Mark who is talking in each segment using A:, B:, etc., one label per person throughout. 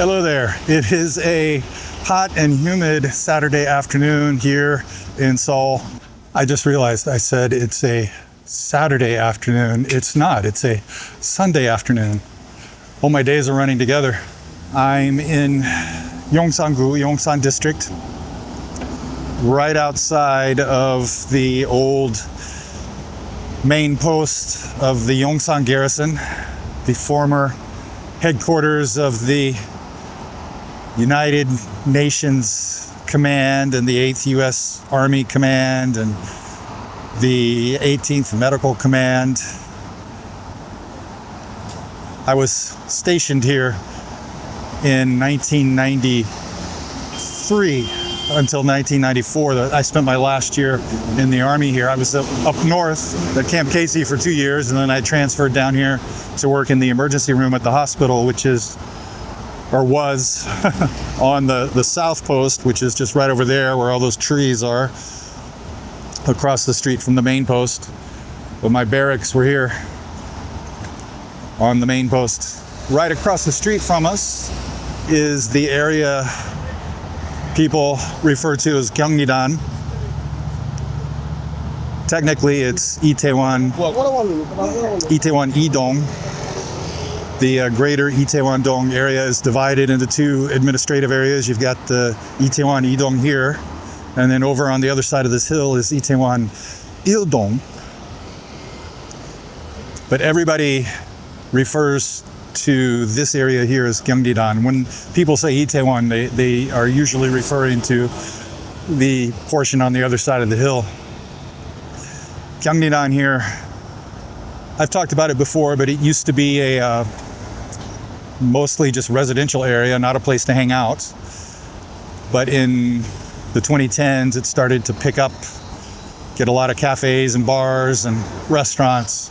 A: Hello there. It is a hot and humid Saturday afternoon here in Seoul. I just realized I said it's a Saturday afternoon. It's not. It's a Sunday afternoon. All my days are running together. I'm in Yongsan-gu, Yongsan District, right outside of the old main post of the Yongsan Garrison, the former headquarters of the United Nations Command and the 8th U.S. Army Command and the 18th Medical Command. I was stationed here in 1993 until 1994. I spent my last year in the Army here. I was up north at Camp Casey for 2 years, and then I transferred down here to work in the emergency room at the hospital, which is, or was, on the south post, which is just right over there where all those trees are, across the street from the main post. But my barracks were here on the main post. Right across the street from us is the area people refer to as Gyeongnidan. Technically, it's Itaewon Idong. The greater Itaewon-dong area is divided into two administrative areas. You've got the Itaewon Idong here, and then over on the other side of this hill is Itaewon Il-dong. But everybody refers to this area here as Gyeongnidan. When people say Itaewon, they are usually referring to the portion on the other side of the hill. Gyeongnidan here, I've talked about it before, but it used to be a mostly just residential area, not a place to hang out. But in the 2010s, it started to pick up, get a lot of cafes and bars and restaurants.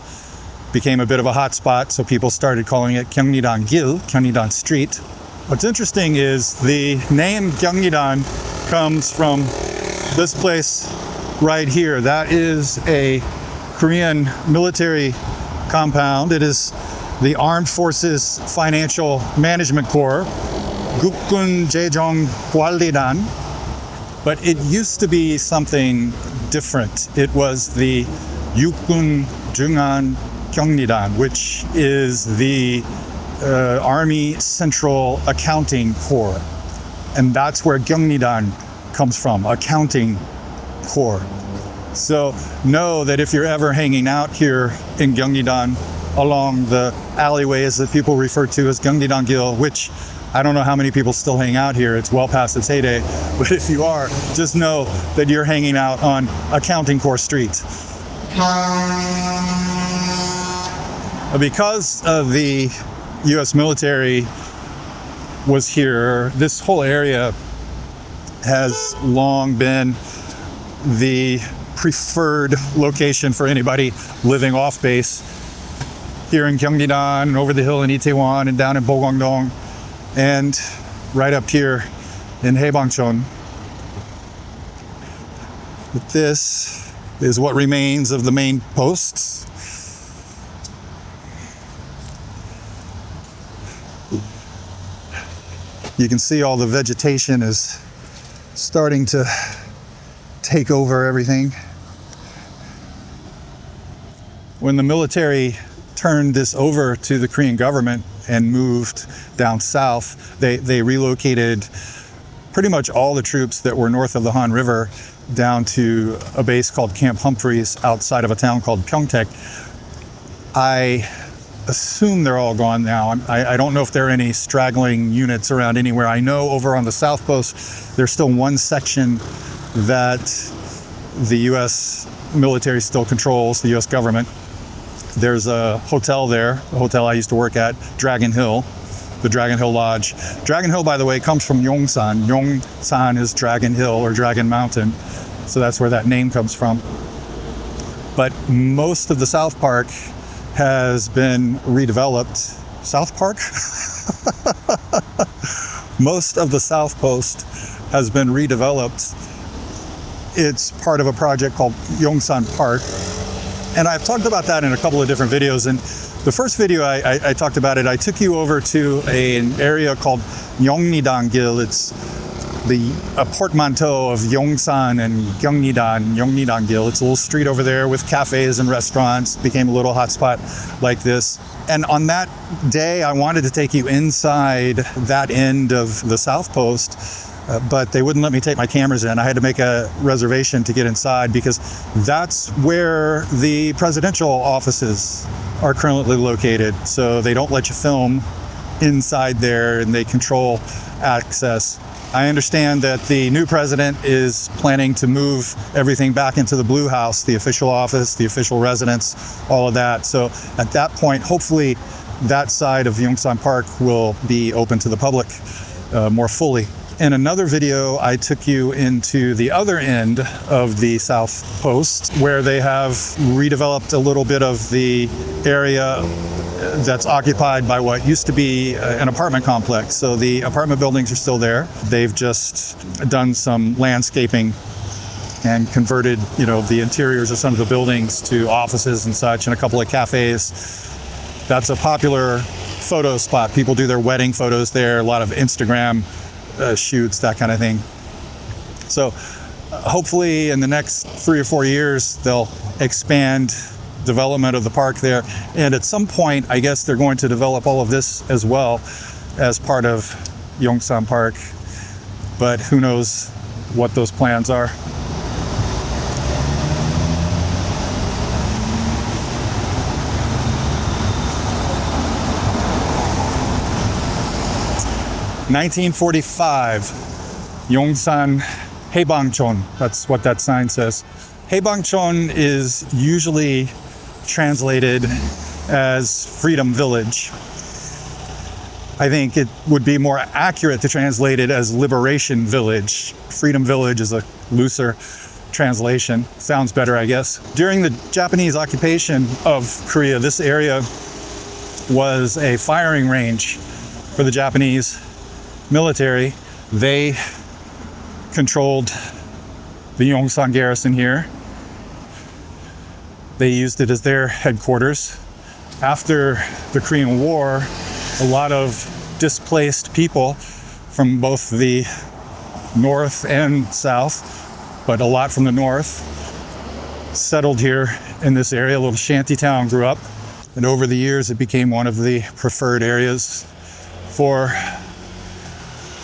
A: Became a bit of a hot spot, so people started calling it Gyeongnidan-gil, Gyeongnidan Street. What's interesting is the name Gyeongnidan comes from this place right here. That is a Korean military compound. It is the Armed Forces Financial Management Corps, Gukgun Jejong Hwallidan. But it used to be something different. It was the Yukgun Jungan Gyeongnidan, which is the Army Central Accounting Corps. And that's where Gyeongnidan comes from, accounting corps. So know that if you're ever hanging out here in Gyeongnidan along the alleyways that people refer to as Gyeongnidan-gil, which I don't know how many people still hang out here. It's well past its heyday. But if you are, just know that you're hanging out on Accounting Corps Street. Because the U.S. military was here, this whole area has long been the preferred location for anybody living off base here in Gyeongnidan and over the hill in Itaewon and down in Bogwangdong and right up here in Haebangchon. But this is what remains of the main posts. You can see all the vegetation is starting to take over everything. When the military turned this over to the Korean government and moved down south, they relocated pretty much all the troops that were north of the Han River down to a base called Camp Humphreys outside of a town called Pyeongtaek. I assume they're all gone now. I don't know if there are any straggling units around anywhere. I know over on the south post, there's still one section that the U.S. military still controls, the U.S. government. There's a hotel there, the hotel I used to work at, Dragon Hill, the Dragon Hill Lodge. Dragon Hill, by the way, comes from Yongsan. Yongsan is Dragon Hill or Dragon Mountain, so that's where that name comes from. But most of the South Park has been redeveloped. South Park? Most of the South Post has been redeveloped. It's part of a project called Yongsan Park. And I've talked about that in a couple of different videos. And the first video I talked about it, I took you over to an area called Yongnidan-gil. It's a portmanteau of Yongsan and Yongnidan-gil. It's a little street over there with cafes and restaurants. Became a little hotspot like this. And on that day, I wanted to take you inside that end of the South Post, but they wouldn't let me take my cameras in. I had to make a reservation to get inside because that's where the presidential offices are currently located. So they don't let you film inside there, and they control access. I understand that the new president is planning to move everything back into the Blue House, the official office, the official residence, all of that. So at that point, hopefully that side of Yongsan Park will be open to the public more fully. In another video, I took you into the other end of the South Post, where they have redeveloped a little bit of the area that's occupied by what used to be an apartment complex. So the apartment buildings are still there. They've just done some landscaping and converted, the interiors of some of the buildings to offices and such, and a couple of cafes. That's a popular photo spot. People do their wedding photos there, a lot of Instagram shoots, that kind of thing. So hopefully in the next 3 or 4 years, they'll expand development of the park there. And at some point, I guess they're going to develop all of this as well as part of Yongsan Park. But who knows what those plans are. (1945), Yongsan Haebangchon. That's what that sign says. Haebangchon is usually translated as Freedom Village. I think it would be more accurate to translate it as Liberation Village. Freedom Village is a looser translation. Sounds better, I guess. During the Japanese occupation of Korea, this area was a firing range for the Japanese military. They controlled the Yongsan Garrison here. They used it as their headquarters. After the Korean War, a lot of displaced people from both the north and south, but a lot from the north, settled here in this area. A little shanty town grew up, and over the years it became one of the preferred areas for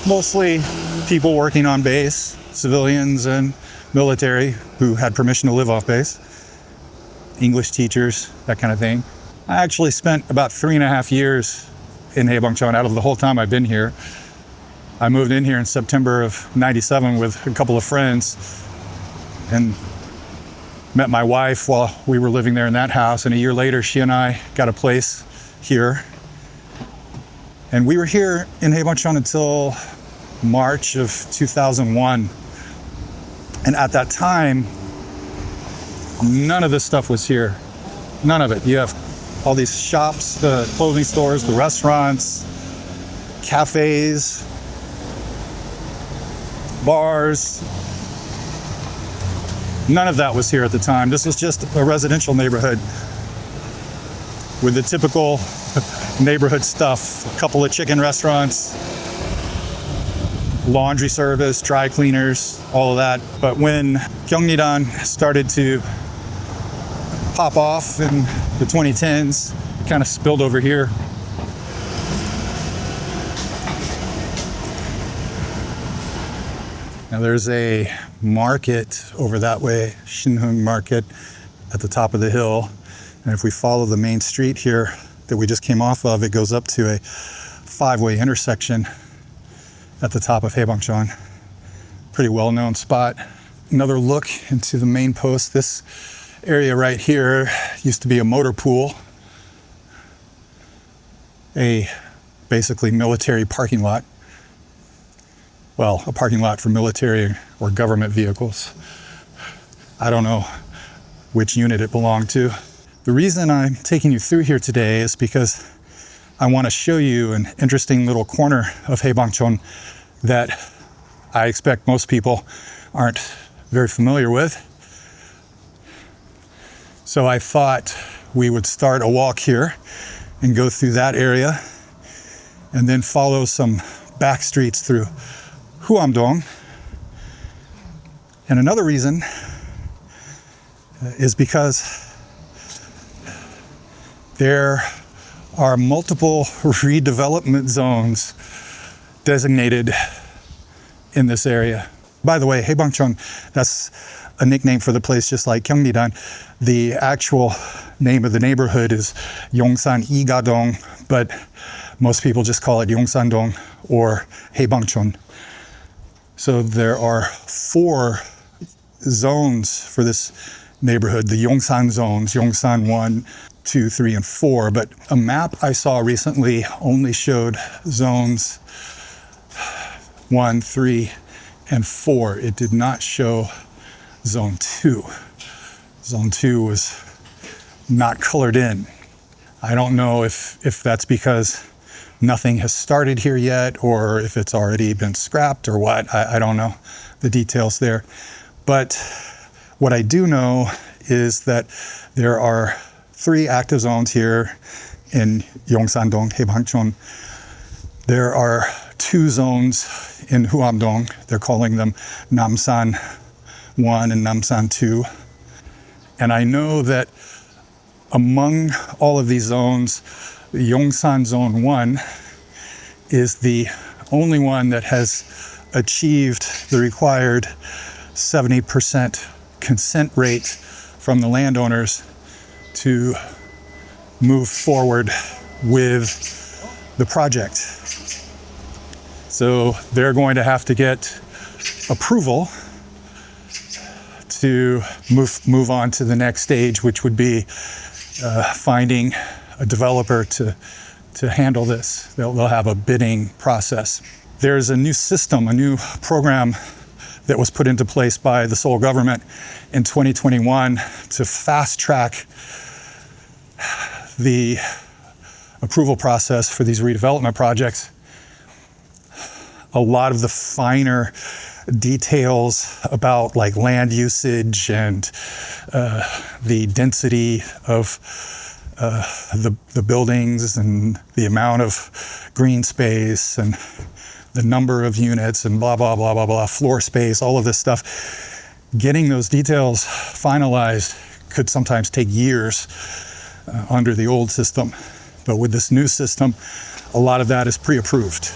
A: mostly people working on base, civilians and military who had permission to live off base, English teachers, that kind of thing. I actually spent about 3.5 years in Haebangchon out of the whole time I've been here. I moved in here in September of '97 with a couple of friends and met my wife while we were living there in that house. And a year later, she and I got a place here. And we were here in Haebangchon until March of 2001. And at that time, none of this stuff was here. None of it. You have all these shops, the clothing stores, the restaurants, cafes, bars. None of that was here at the time. This was just a residential neighborhood with the typical neighborhood stuff. A couple of chicken restaurants, laundry service, dry cleaners, all of that. But when Gyeongnidan started to pop off in the 2010s, it kind of spilled over here. Now there's a market over that way, Shinheung Market, at the top of the hill. And if we follow the main street here that we just came off of, it goes up to a 5-way intersection at the top of Haebangchon. Pretty well-known spot. Another look into the main post. This area right here used to be a motor pool, a basically military parking lot. Well, a parking lot for military or government vehicles. I don't know which unit it belonged to. The reason I'm taking you through here today is because I want to show you an interesting little corner of Haebangchon that I expect most people aren't very familiar with. So I thought we would start a walk here and go through that area and then follow some Backstreets through Huam-dong. And another reason is because there are multiple redevelopment zones designated in this area. By the way, Haebangchon, that's a nickname for the place, just like Gyeongnidan. The actual name of the neighborhood is Yongsan Dong, but most people just call it Yongsan-dong or Haebangchon. So there are 4 zones for this neighborhood, the Yongsan zones, Yongsan 1, 2, 3, and 4. But a map I saw recently only showed zones 1, 3, and 4. It did not show zone 2. Zone 2 was not colored in. I don't know if that's because nothing has started here yet, or if it's already been scrapped or what. I don't know the details there. But what I do know is that there are 3 active zones here in Yongsan-dong, Haebangchon. There are 2 zones in Huam-dong. They're calling them Namsan 1 and Namsan 2. And I know that among all of these zones, the Yongsan Zone 1 is the only one that has achieved the required 70% consent rate from the landowners to move forward with the project. So they're going to have to get approval to move on to the next stage, which would be finding a developer to handle this. They'll have a bidding process. There's a new system, a new program that was put into place by the Seoul government in 2021 to fast track the approval process for these redevelopment projects. A lot of the finer details about like land usage and the density of the buildings and the amount of green space and the number of units and blah, blah, blah, blah, blah, floor space, all of this stuff. Getting those details finalized could sometimes take years under the old system. But with this new system, a lot of that is pre-approved.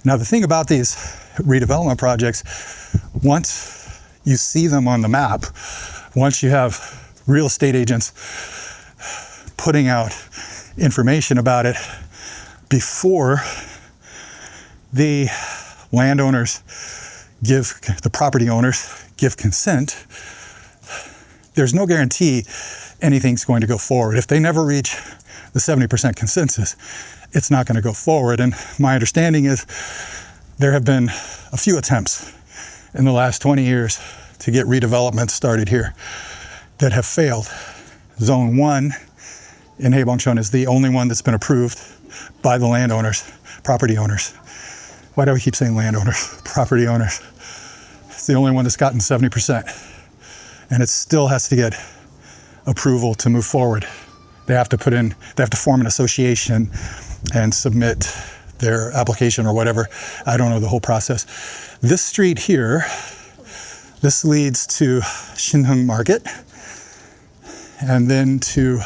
A: Now, the thing about these redevelopment projects, once you see them on the map, once you have real estate agents putting out information about it before the landowners the property owners give consent, there's no guarantee anything's going to go forward. If they never reach the 70% consensus, it's not going to go forward. And my understanding is there have been a few attempts in the last 20 years to get redevelopment started here that have failed. Zone 1 in Haebangchon is the only one that's been approved by the landowners, property owners. Why do we keep saying landowners? Property owners. It's the only one that's gotten 70%. And it still has to get approval to move forward. They have to form an association and submit their application or whatever. I don't know the whole process. This street here, this leads to Shinheung Market and then to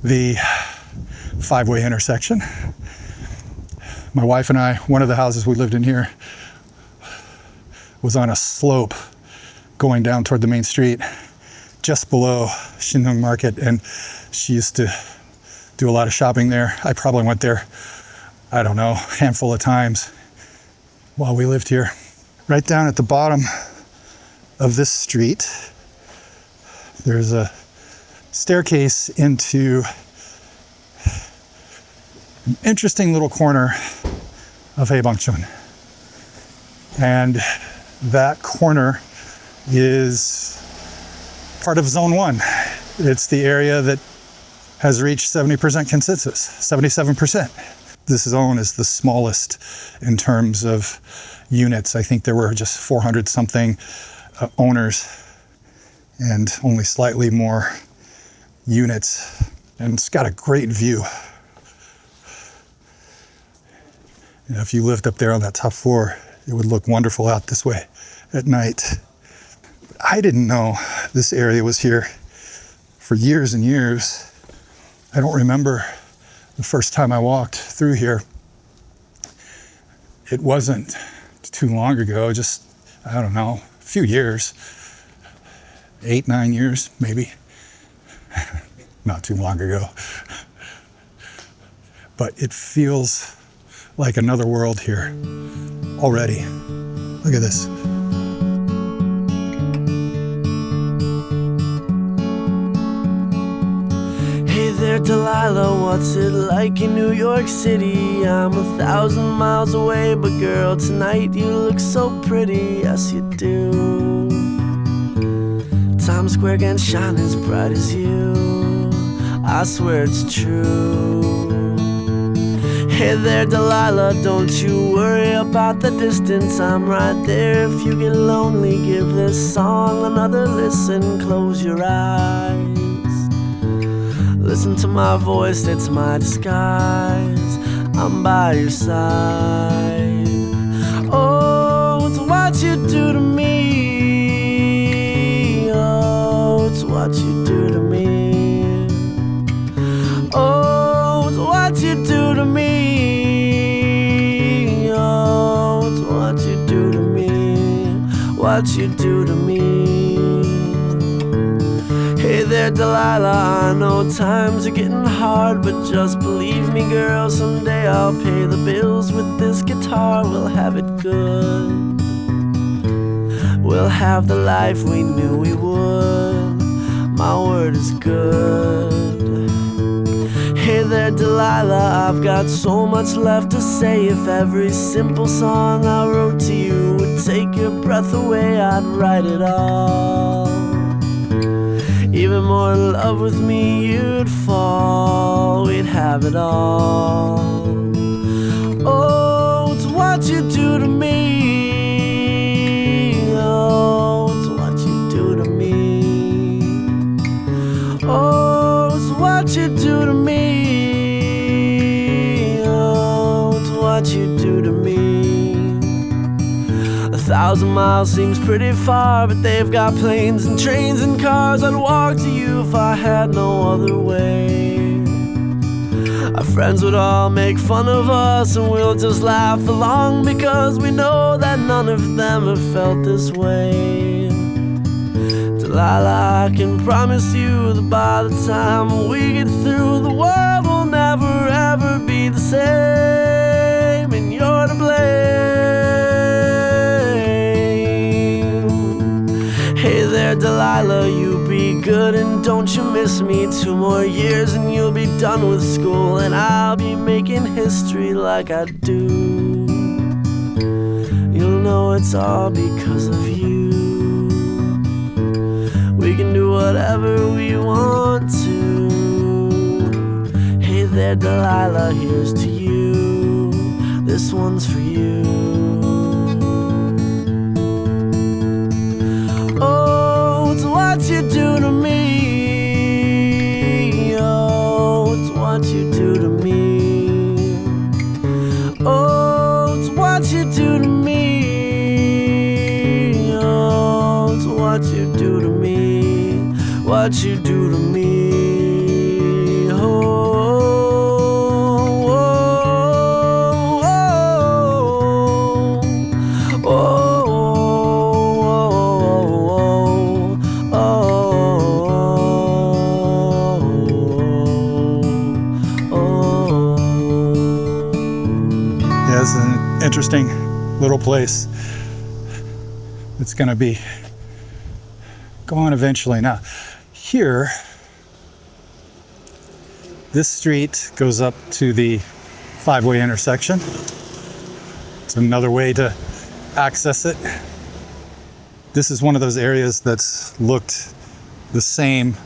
A: the 5-way intersection. My wife and I, one of the houses we lived in here was on a slope going down toward the main street just below Shinheung Market, and she used to do a lot of shopping there. I probably went there, I don't know, a handful of times while we lived here. Right down at the bottom of this street, there's a staircase into an interesting little corner of Haebangchon. And that corner is part of Zone 1. It's the area that has reached 70% consensus, 77%. This zone is the smallest in terms of units. I think there were just 400 something owners and only slightly more units. And it's got a great view You know, if you lived up there on that top floor, it would look wonderful out this way at night. But I didn't know this area was here for years and years. I don't remember the first time I walked through here. It wasn't too long ago, just, I don't know, a few years, 8, 9 years, maybe. Not too long ago. But it feels like another world here already. Look at this.
B: Hey there, Delilah, what's it like in New York City? I'm 1,000 miles away, but girl, tonight you look so pretty, yes you do. Times Square can shine as bright as you, I swear it's true. Hey there, Delilah, don't you worry about the distance, I'm right there. If you get lonely, give this song another listen. Close your eyes, listen to my voice, it's my disguise. I'm by your side. Oh, it's what you do to me. Oh, it's what you do to me. Oh, it's what you do to me. Oh, it's what you do to me. What you do to me. Hey there, Delilah, I know times are getting hard, but just believe me, girl, someday I'll pay the bills with this guitar. We'll have it good. We'll have the life we knew we would. My word is good. Hey there, Delilah, I've got so much left to say. If every simple song I wrote to you would take your breath away, I'd write it all. Even more in love with me, you'd fall. We'd have it all. Oh, it's what you do to me. Oh, it's what you do to me. Oh, it's what you do to me. Oh, it's what you do to me. 1,000 miles seems pretty far, but they've got planes and trains and cars. I'd walk to you if I had no other way. Our friends would all make fun of us, and we'll just laugh along, because we know that none of them have felt this way. Delilah, I can promise you that by the time we get through, the world will never ever be the same, and you're to blame. Hey there, Delilah, you be good and don't you miss me. 2 more years and you'll be done with school, and I'll be making history like I do. You'll know it's all because of you. We can do whatever we want to. Hey there, Delilah, here's to you. This one's for you. Oh, it's what you do to me. Oh, it's what you do to me. Oh, it's what you do to me. Oh, it's what you do to me. What you do to me.
A: It's an interesting little place. It's going to be gone eventually. Now, here, this street goes up to the 5-way intersection. It's another way to access it. This is one of those areas that's looked the same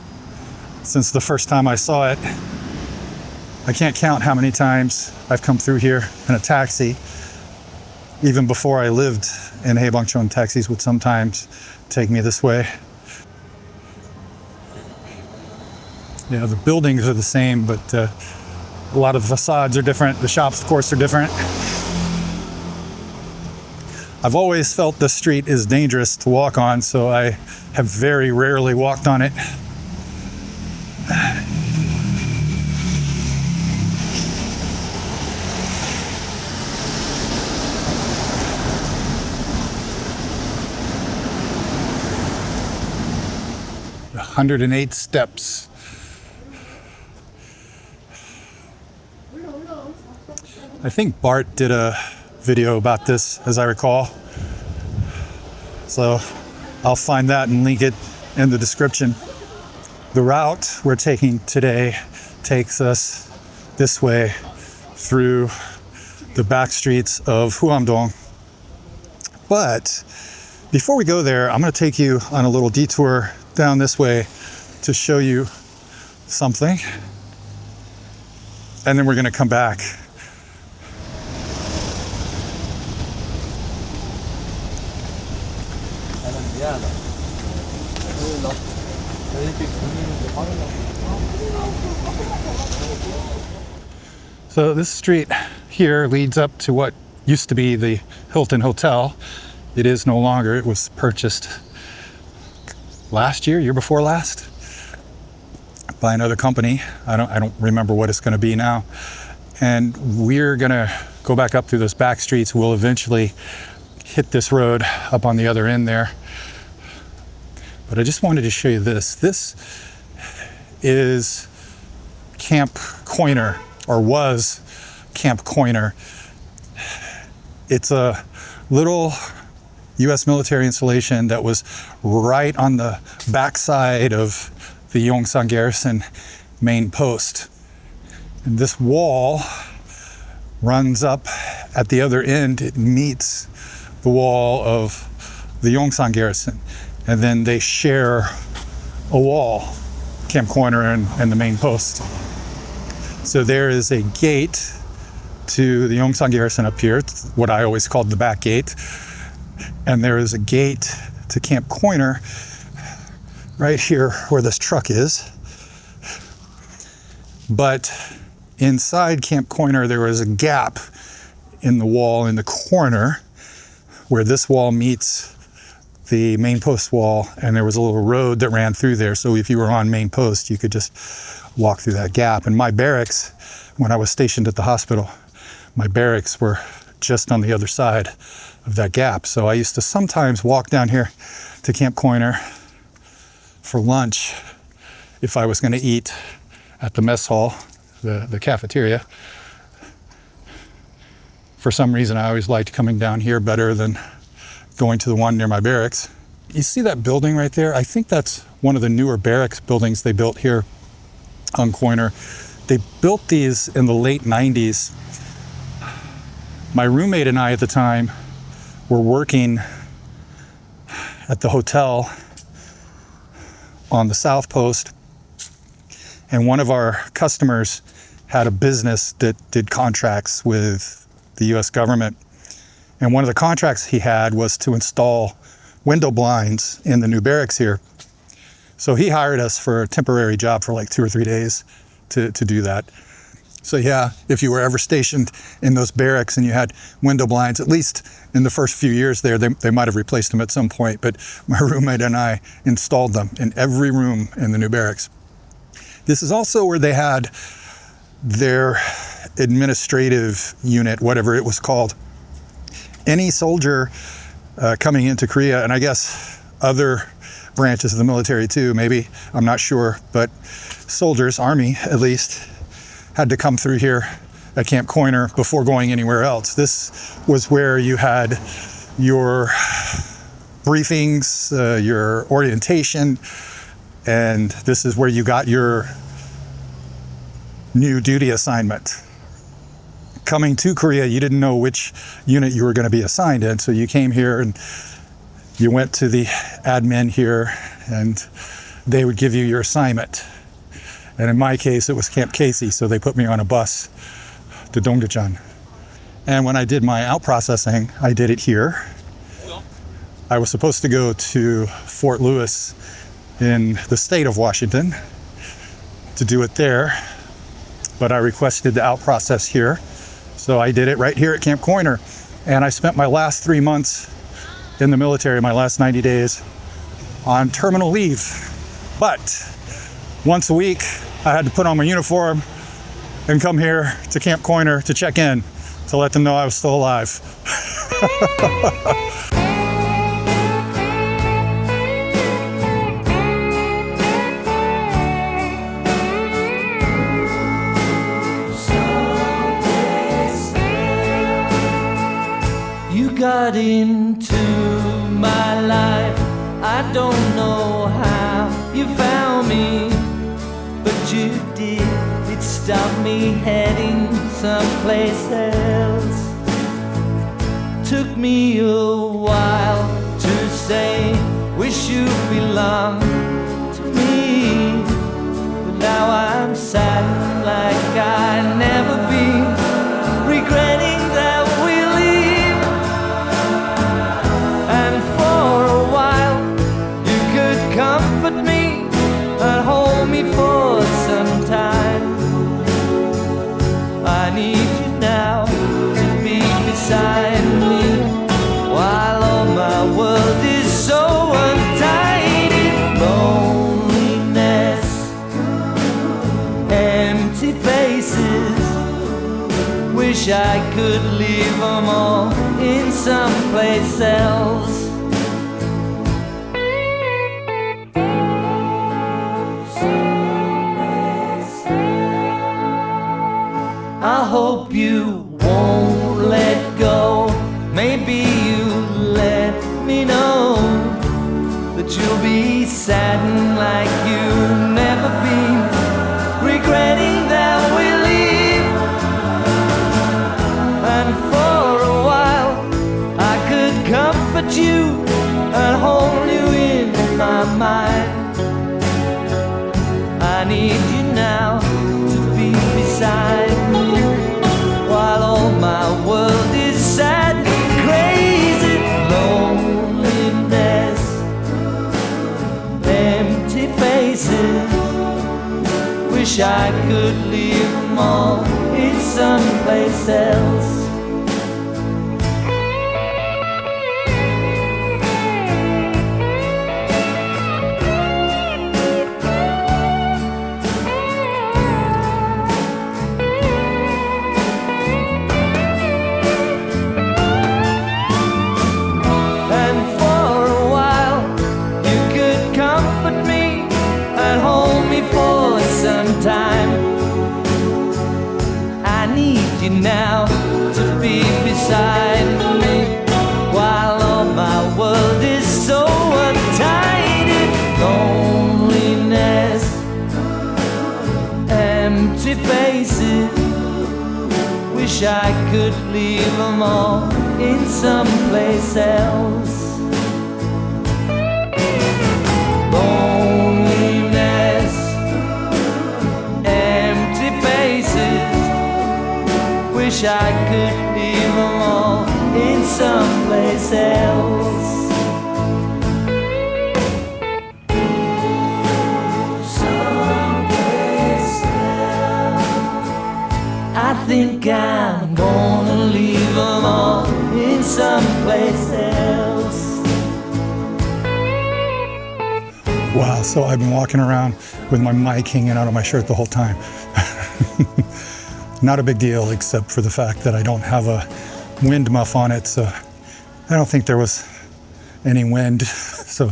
A: since the first time I saw it. I can't count how many times I've come through here in a taxi. Even before I lived in Haebangchon, taxis would sometimes take me this way. Yeah, the buildings are the same, but a lot of the facades are different. The shops, of course, are different. I've always felt the street is dangerous to walk on, so I have very rarely walked on it. "108 steps." I think Bart did a video about this, as I recall. So I'll find that and link it in the description. The route we're taking today takes us this way through the Backstreets of Huam-dong. But before we go there, I'm going to take you on a little detour down this way to show you something. And then we're going to come back. So this street here leads up to what used to be the Hilton Hotel. It is no longer. It was purchased last year before last, by another company. I don't remember what it's going to be now. And we're going to go back up through those back streets. We'll eventually hit this road up on the other end there. But I just wanted to show you this. This is Camp Coiner, or was Camp Coiner. It's a little U.S. military installation that was right on the backside of the Yongsan Garrison main post. And this wall runs up at the other end. It meets the wall of the Yongsan Garrison. And then they share a wall, Camp Coiner and the main post. So there is a gate to the Yongsan Garrison up here. It's what I always called the back gate. And there is a gate to Camp Coiner right here where this truck is. But inside Camp Coiner, there was a gap in the wall in the corner where this wall meets the main post wall, and there was a little road that ran through there. So if you were on main post, you could just walk through that gap. And my barracks, when I was stationed at the hospital, my barracks were just on the other side of that gap. So I used to sometimes walk down here to Camp Coiner for lunch if I was going to eat at the mess hall, the cafeteria. For some reason, I always liked coming down here better than going to the one near my barracks. You see that building right there? I think that's one of the newer barracks buildings they built here on Coiner. They built these in the late 90s. My roommate and I at the time were working at the hotel on the South Post, and one of our customers had a business that did contracts with the US government. And one of the contracts he had was to install window blinds in the new barracks here. So he hired us for a temporary job for like 2 or 3 days to do that. So yeah, if you were ever stationed in those barracks and you had window blinds, at least in the first few years there, they might have replaced them at some point, but my roommate and I installed them in every room in the new barracks. This is also where they had their administrative unit, whatever it was called. Any soldier coming into Korea, and I guess other branches of the military too, maybe, I'm not sure, but soldiers, Army at least, had to come through here at Camp Coiner before going anywhere else. This was where you had your briefings, your orientation, and this is where you got your new duty assignment. Coming to Korea, you didn't know which unit you were going to be assigned in, so you came here and you went to the admin here and they would give you your assignment. And in my case, it was Camp Casey, so they put me on a bus to Dongdaecheon. And when I did my out processing, I did it here. I was supposed to go to Fort Lewis in the state of Washington to do it there, but I requested the out process here. So I did it right here at Camp Coiner. And I spent my last 3 months in the military my last 90 days on terminal leave. But once a week, I had to put on my uniform and come here to Camp Coiner to check in, to let them know I was still alive.
B: You got into my life, I don't know how you found me, but you did. It stopped me heading someplace else. Took me a while to say, wish you belonged to me, but now I'm sad like I never been, regretting that we leave. And for a while you could comfort me and hold me for some time. I need you now to be beside me, while all my world is so untidy. Loneliness, empty faces, wish I could leave them all in someplace else. I hope you won't let go. Maybe you let me know that you'll be saddened like you've never been, regretting that we leave. And for a while I could comfort you and hold you in my mind. I need you now to be beside me, while all my world is sad and crazy. Loneliness, empty faces, wish I could leave them all in someplace else. Now to be beside me, while all my world is so untidy. Loneliness, empty faces, wish I could leave them all in someplace else. Loneliness, empty faces, wish I could leave them all in someplace else. Someplace else. I think I'm gonna leave them all in someplace else.
A: Wow, so I've been walking around with my mic hanging out of my shirt the whole time. Not a big deal, except for the fact that I don't have a wind muff on it, so I don't think there was any wind, so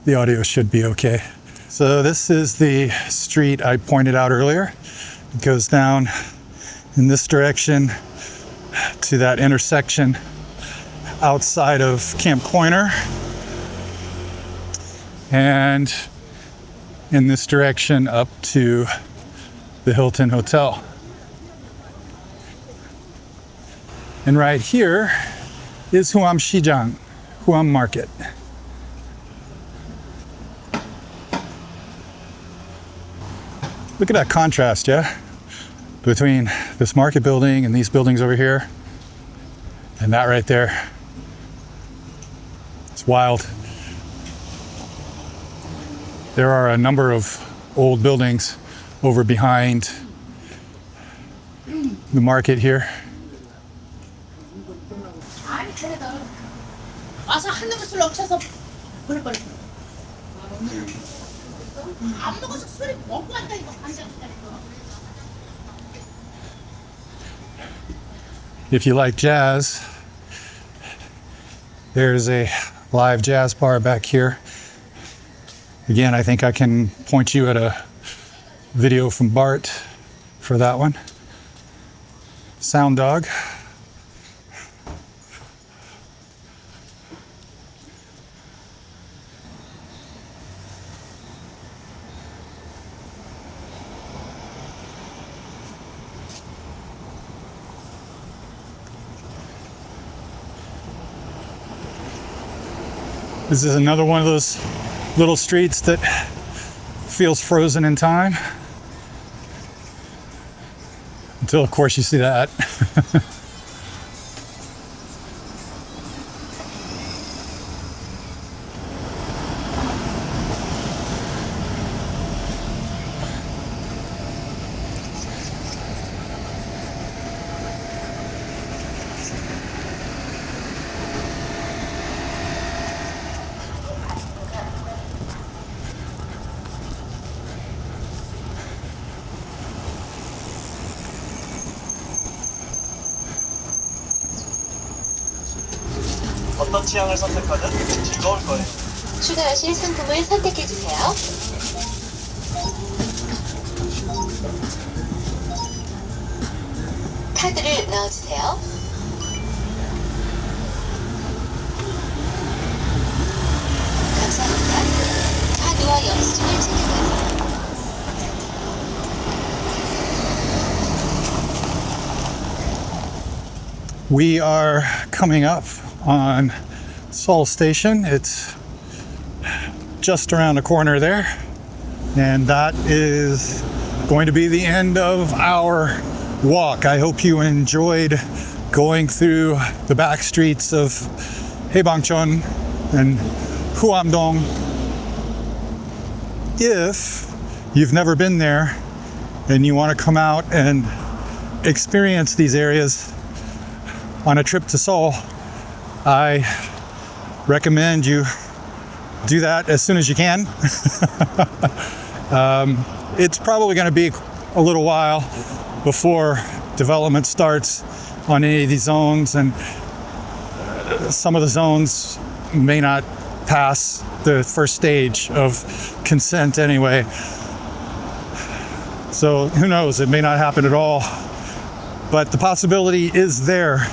A: the audio should be okay. So this is the street I pointed out earlier. It goes down in this direction to that intersection outside of Camp Coiner, and in this direction up to the Hilton Hotel. And right here is Huam Market. Look at that contrast, yeah? Between this market building and these buildings over here, and that right there. It's wild. There are a number of old buildings over behind the market here.
C: 와서 한 그릇을 넘쳐서 버릴 뻔했어. 안 먹어서 술이 먹고 간다 이거 간장이다 이거.
A: If you like jazz, there's a live jazz bar back here. Again, I think I can point you at a video from Bart for that one. Sound Dog. This is another one of those little streets that feels frozen in time. Until, of course, you see that.
D: 어떤 취향을 선택하든 즐거울 거예요.
E: 추가하실 상품을 선택해주세요. 카드를 넣어주세요. 감사합니다. 카드와 영수증을 체크하세요.
A: We are coming up on Seoul Station. It's just around the corner there. And that is going to be the end of our walk. I hope you enjoyed going through the back streets of Haebangchon and Huam-dong. If you've never been there and you want to come out and experience these areas on a trip to Seoul, I recommend you do that as soon as you can. It's probably going to be a little while before development starts on any of these zones, and some of the zones may not pass the first stage of consent anyway. So who knows, it may not happen at all, but the possibility is there.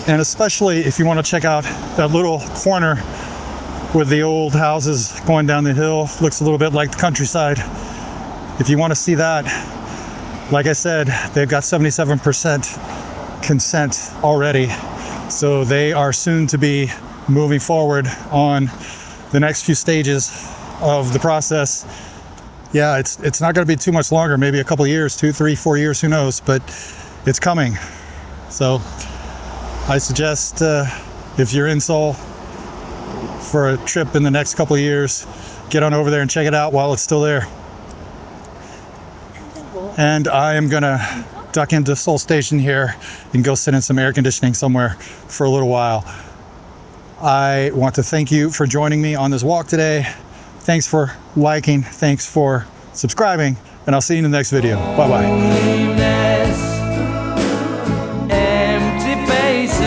A: And especially if you want to check out that little corner with the old houses going down the hill, looks a little bit like the countryside. If you want to see that, like I said, they've got 77% consent already. So they are soon to be moving forward on the next few stages of the process. Yeah, it's not going to be too much longer, maybe a couple of years, 2, 3, 4 years, who knows, but it's coming. So I suggest if you're in Seoul for a trip in the next couple of years, get on over there and check it out while it's still there. And I am gonna duck into Seoul Station here and go sit in some air conditioning somewhere for a little while. I want to thank you for joining me on this walk today. Thanks for liking, thanks for subscribing, and I'll see you in the next video. Bye-bye.
B: Empty faces.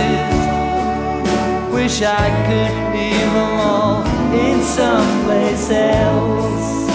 B: Wish I could leave them all in someplace else.